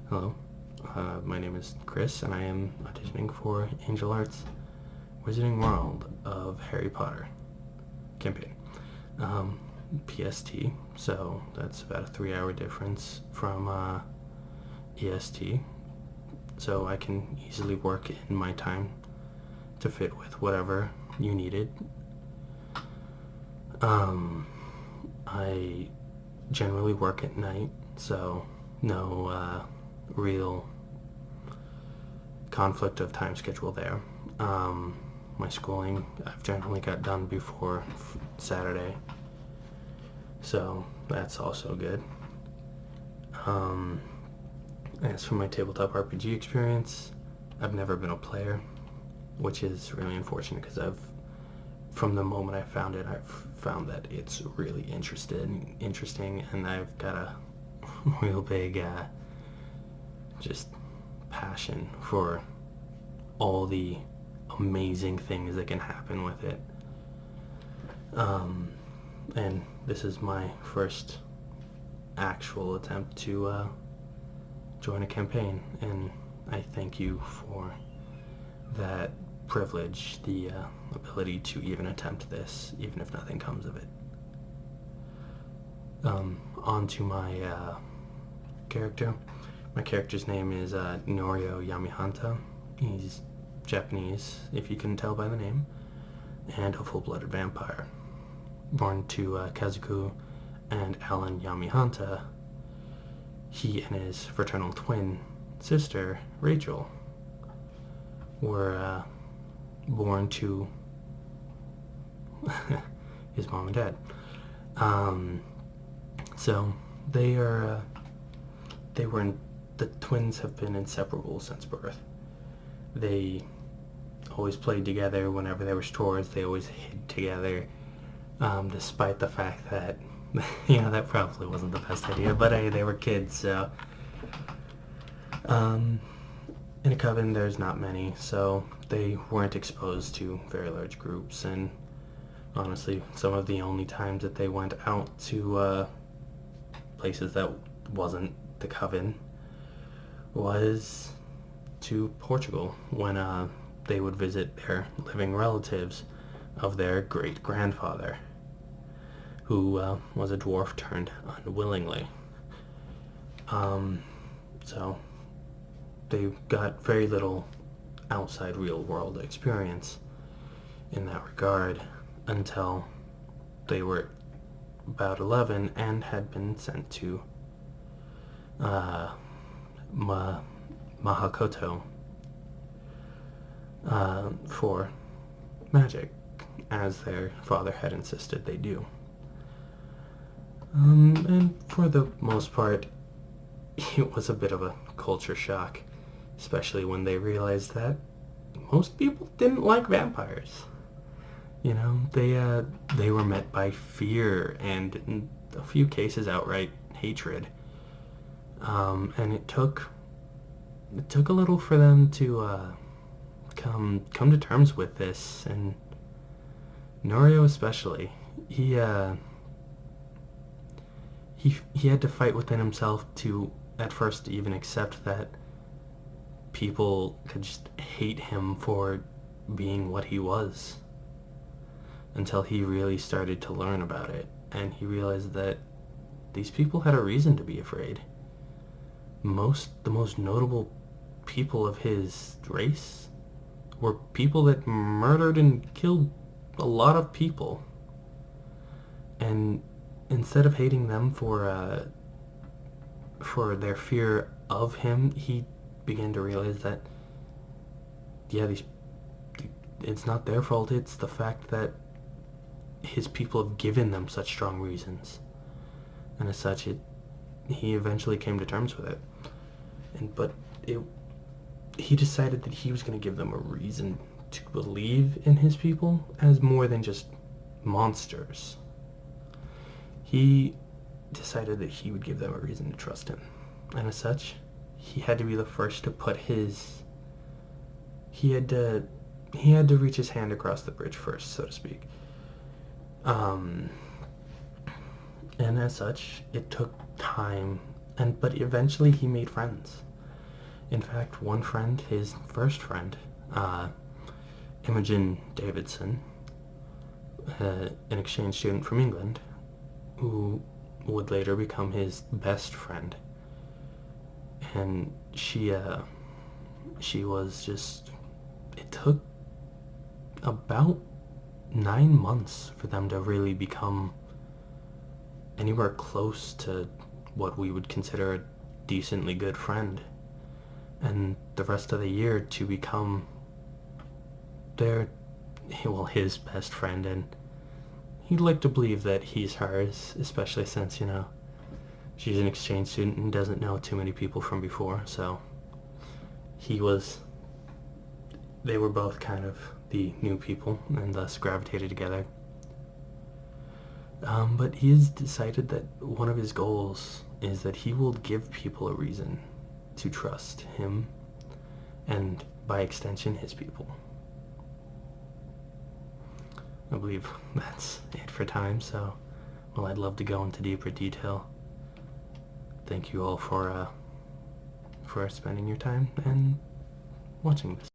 Hello, my name is Chris, and I am auditioning for Angelarts Wizarding World of Harry Potter campaign. PST, so that's about a 3-hour difference from EST, so I can easily work in my time to fit with whatever you needed. I generally work at night, so no real conflict of time schedule there. My schooling I've generally got done before Saturday, so that's also good. As for my tabletop RPG experience, I've never been a player, which is really unfortunate because from the moment I found it, I've found that it's really interesting, and I've got a real big just passion for all the amazing things that can happen with it. And this is my first actual attempt to join a campaign, and I thank you for that privilege, the ability to even attempt this, even if nothing comes of it. On to my character. My character's name is Norio Yamihanta. He's Japanese, if you can tell by the name, and a full-blooded vampire. Born to Kazuku and Alan Yamihanta, he and his fraternal twin sister, Rachel, were born to his mom and dad. So the twins have been inseparable since birth. They always played together. Whenever there was chores, they always hid together, despite the fact that that probably wasn't the best idea, but hey, they were kids, so in a coven there's not many, so they weren't exposed to very large groups, and honestly some of the only times that they went out to places that wasn't the coven was to Portugal, when they would visit their living relatives of their great-grandfather, who was a dwarf turned unwillingly. So they got very little outside real-world experience in that regard until they were about 11 and had been sent to Mahakoto for magic, as their father had insisted they do. And for the most part, it was a bit of a culture shock, especially when they realized that most people didn't like vampires. They were met by fear and, in a few cases, outright hatred. And it took a little for them to come to terms with this, and Norio especially. He had to fight within himself to at first even accept that people could just hate him for being what he was, until he really started to learn about it, and he realized that these people had a reason to be afraid. The most notable people of his race were people that murdered and killed a lot of people, and instead of hating them for their fear of him, he began to realize that it's not their fault, it's the fact that his people have given them such strong reasons, and as such he eventually came to terms with it. But he decided that he was going to give them a reason to believe in his people as more than just monsters. He decided that he would give them a reason to trust him, and as such, he had to be the first to put he had to reach his hand across the bridge first, so to speak. And as such, it took time, but eventually he made friends. In fact, one friend, his first friend, Imogen Davidson, an exchange student from England, who would later become his best friend. And she was just, it took about 9 months for them to really become anywhere close to what we would consider a decently good friend, and the rest of the year to become his best friend. And he'd like to believe that he's hers, especially since, she's an exchange student and doesn't know too many people from before, so they were both kind of the new people and thus gravitated together. But he has decided that one of his goals is that he will give people a reason to trust him, and by extension, his people. I believe that's it for time, so, well, I'd love to go into deeper detail. Thank you all for spending your time and watching this.